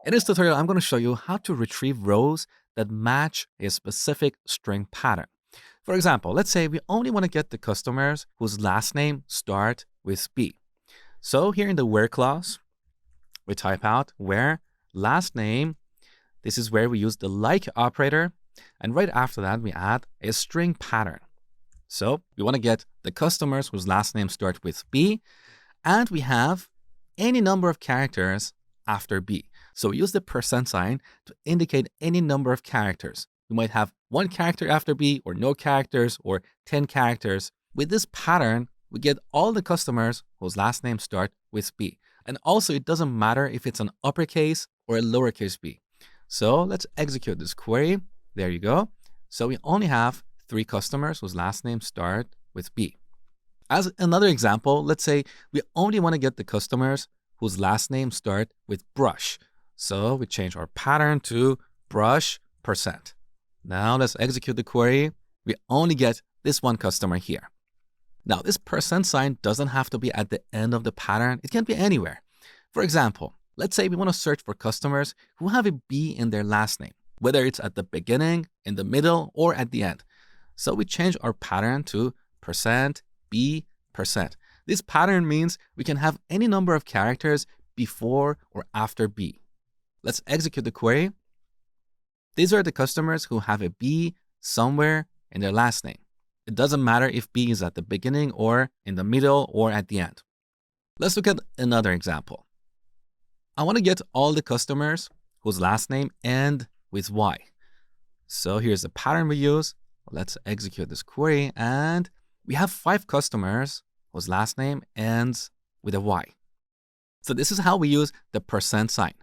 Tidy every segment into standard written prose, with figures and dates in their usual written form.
In this tutorial, I'm going to show you how to retrieve rows that match a specific string pattern. For example, let's say we only want to get the customers whose last name start with B. So here in the where clause, we type out where last name. This is where we use the like operator. And right after that, we add a string pattern. So we want to get the customers whose last name start with B, and we have any number of characters after B. So we use the percent sign to indicate any number of characters. We might have one character after B, or no characters, or 10 characters. With this pattern, we get all the customers whose last names start with B. And also, it doesn't matter if it's an uppercase or a lowercase b. So let's execute this query. There you go. So we only have 3 customers whose last names start with B. As another example, let's say we only want to get the customers whose last names start with brush. So we change our pattern to brush %. Now let's execute the query. We only get this one customer here. Now this percent sign doesn't have to be at the end of the pattern. It can be anywhere. For example, let's say we want to search for customers who have a B in their last name, whether it's at the beginning, in the middle, or at the end. So we change our pattern to %B %. This pattern means we can have any number of characters before or after B. Let's execute the query. These are the customers who have a B somewhere in their last name. It doesn't matter if B is at the beginning or in the middle or at the end. Let's look at another example. I want to get all the customers whose last name end with Y. So here's the pattern we use. Let's execute this query, and we have 5 customers whose last name ends with a Y. So this is how we use the percent sign.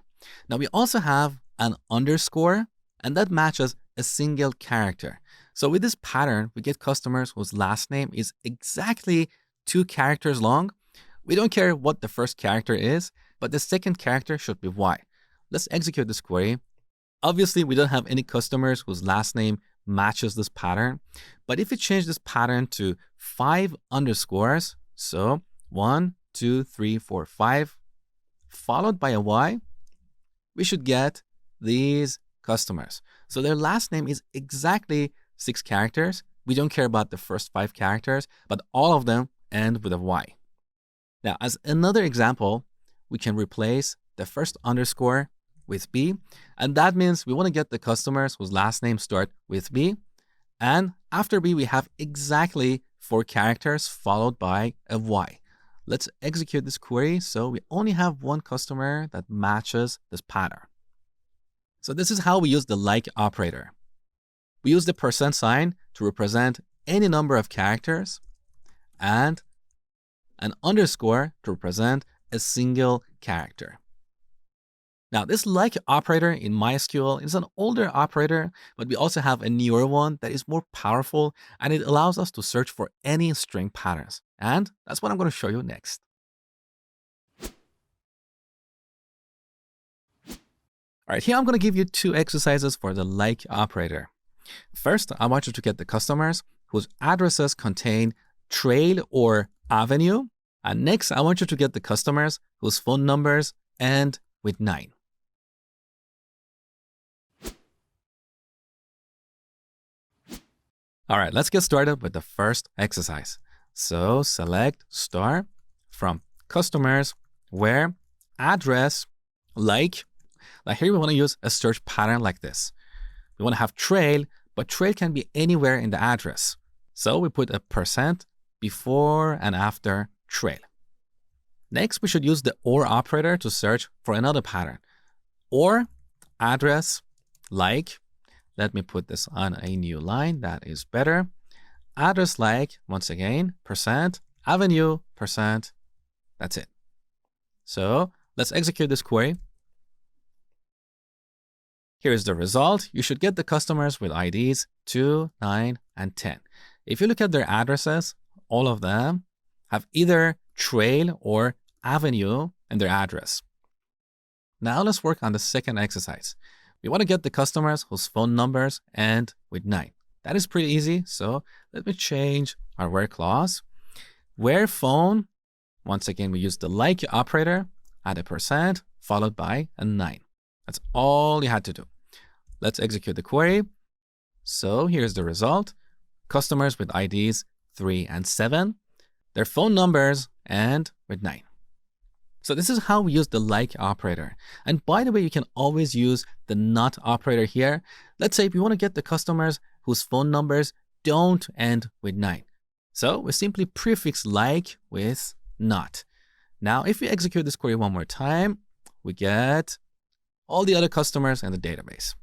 Now we also have an underscore, and that matches a single character. So with this pattern, we get customers whose last name is exactly 2 characters long. We don't care what the first character is, but the second character should be Y. Let's execute this query. Obviously, we don't have any customers whose last name matches this pattern. But if we change this pattern to 5 underscores, so 1, 2, 3, 4, 5, followed by a Y, we should get these customers. So their last name is exactly 6 characters. We don't care about the first 5 characters, but all of them end with a Y. Now, as another example, we can replace the first underscore with B, and that means we want to get the customers whose last names start with B, and after B we have exactly 4 characters followed by a Y. Let's execute this query. So we only have one customer that matches this pattern. So this is how we use the like operator. We use the percent sign to represent any number of characters, and an underscore to represent a single character. Now, this like operator in MySQL is an older operator, but we also have a newer one that is more powerful, and it allows us to search for any string patterns. And that's what I'm going to show you next. All right, here I'm going to give you 2 exercises for the like operator. First, I want you to get the customers whose addresses contain trail or avenue. And next, I want you to get the customers whose phone numbers end with 9. All right, let's get started with the first exercise. So select star from customers where address like. Now here we want to use a search pattern like this. We want to have trail, but trail can be anywhere in the address. So we put a % before and after trail. Next, we should use the OR operator to search for another pattern. Or address like. Let me put this on a new line. That is better. Address like, once again, %, avenue, %. That's it. So let's execute this query. Here is the result. You should get the customers with IDs 2, 9, and 10. If you look at their addresses, all of them have either trail or avenue in their address. Now let's work on the second exercise. We want to get the customers whose phone numbers end with 9. That is pretty easy. So let me change our where clause. Where phone, once again, we use the like operator, add a % followed by a 9. That's all you had to do. Let's execute the query. So here's the result. Customers with IDs 3 and 7, their phone numbers, and with 9. So this is how we use the like operator. And by the way, you can always use the not operator here. Let's say if you want to get the customers whose phone numbers don't end with 9. So we simply prefix like with not. Now, if we execute this query one more time, we get all the other customers in the database.